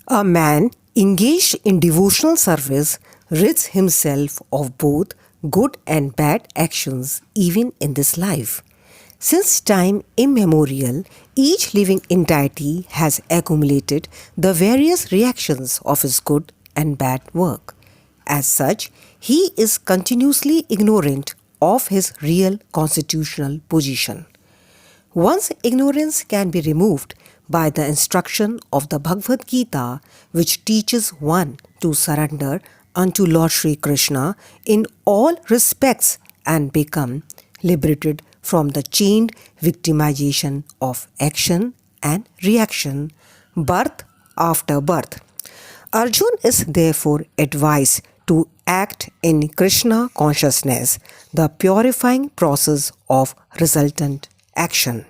A man engaged in devotional service rids himself of both good and bad actions even in this life. Since time immemorial, each living entity has accumulated the various reactions of his good and bad work. As such, he is continuously ignorant of his real constitutional position. One's ignorance can be removed by the instruction of the Bhagavad Gita, which teaches one to surrender unto Lord Sri Krishna in all respects and become liberated from the chained victimization of action and reaction, birth after birth. Arjun is therefore advised to act in Krishna consciousness, the purifying process of resultant action.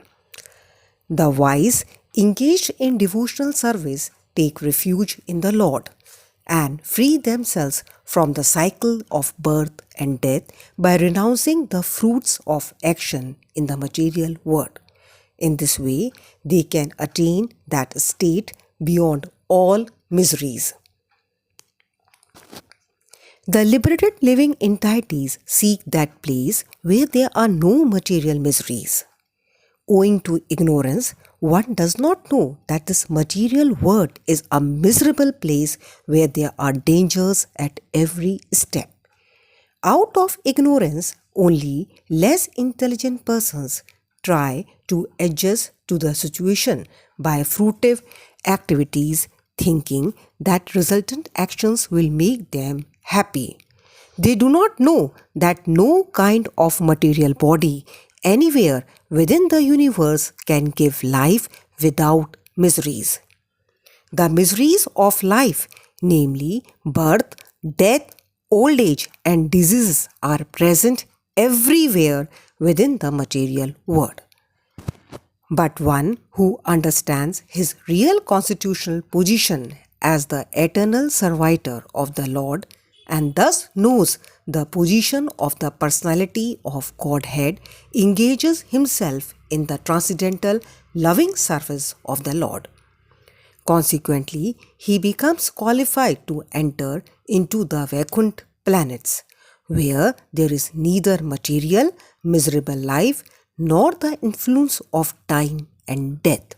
The wise, engaged in devotional service, take refuge in the Lord and free themselves from the cycle of birth and death by renouncing the fruits of action in the material world. In this way, they can attain that state beyond all miseries. The liberated living entities seek that place where there are no material miseries. Owing to ignorance, one does not know that this material world is a miserable place where there are dangers at every step. Out of ignorance, only less intelligent persons try to adjust to the situation by fruitive activities, thinking that resultant actions will make them happy. They do not know that no kind of material body anywhere within the universe can give life without miseries. The miseries of life, namely birth, death, old age, and diseases, are present everywhere within the material world. But one who understands his real constitutional position as the eternal servitor of the Lord and thus knows the position of the personality of Godhead engages himself in the transcendental loving service of the Lord. Consequently, he becomes qualified to enter into the Vaikuntha planets, where there is neither material, miserable life nor the influence of time and death.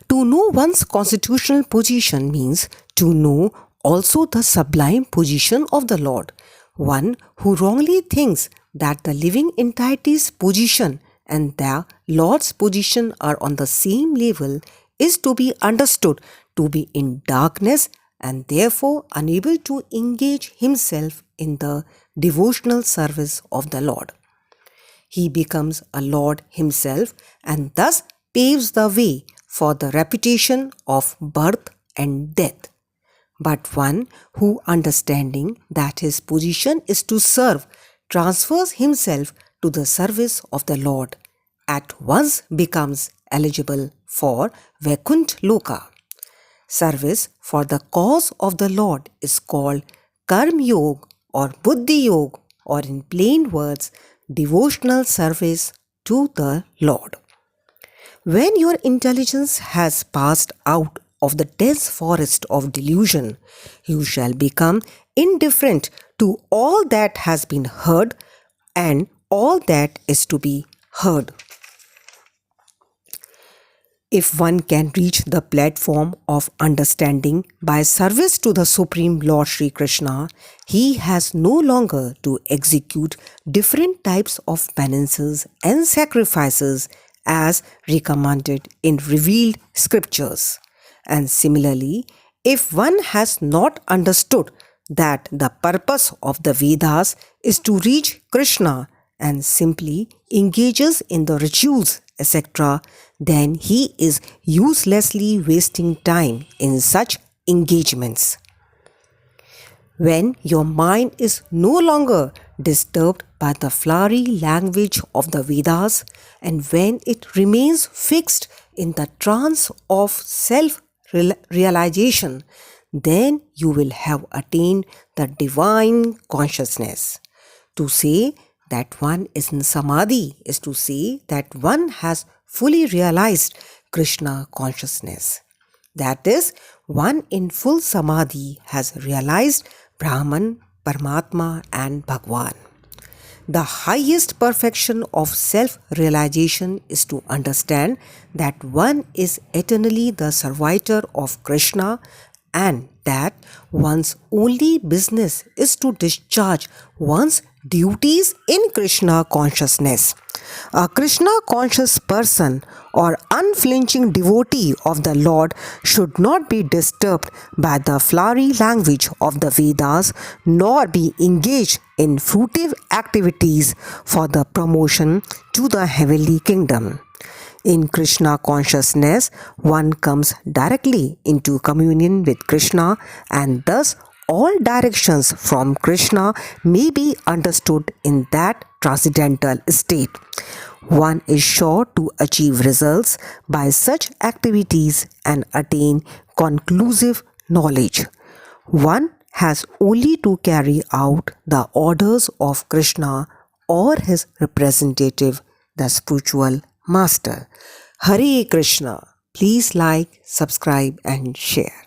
To know one's constitutional position means to know also the sublime position of the Lord. One who wrongly thinks that the living entity's position and the Lord's position are on the same level is to be understood to be in darkness and therefore unable to engage himself in the devotional service of the Lord. He becomes a Lord himself and thus paves the way for the repetition of birth and death. But one who, understanding that his position is to serve, transfers himself to the service of the Lord, at once becomes eligible for Vaikuntha Loka. Service for the cause of the Lord is called Karma Yoga or Buddhi Yoga, or in plain words, devotional service to the Lord. When your intelligence has passed out of the dense forest of delusion, you shall become indifferent to all that has been heard and all that is to be heard. If one can reach the platform of understanding by service to the Supreme Lord Sri Krishna, he has no longer to execute different types of penances and sacrifices as recommended in revealed scriptures. And similarly, if one has not understood that the purpose of the Vedas is to reach Krishna and simply engages in the rituals, etc., then he is uselessly wasting time in such engagements. When your mind is no longer disturbed by the flowery language of the Vedas, and when it remains fixed in the trance of self-realization, then you will have attained the divine consciousness. To say that one is in samadhi is to say that one has fully realized Krishna consciousness. That is, one in full samadhi has realized Brahman, Paramatma, and Bhagwan. The highest perfection of self realization is to understand that one is eternally the servitor of Krishna and that one's only business is to discharge one's duties in Krishna consciousness. A Krishna conscious person or unflinching devotee of the Lord should not be disturbed by the flowery language of the Vedas nor be engaged in fruitive activities for the promotion to the heavenly kingdom. In Krishna consciousness, one comes directly into communion with Krishna, and thus all directions from Krishna may be understood in that transcendental state. One is sure to achieve results by such activities and attain conclusive knowledge. One has only to carry out the orders of Krishna or his representative, the spiritual master. Hare Krishna. Please like, subscribe, and share.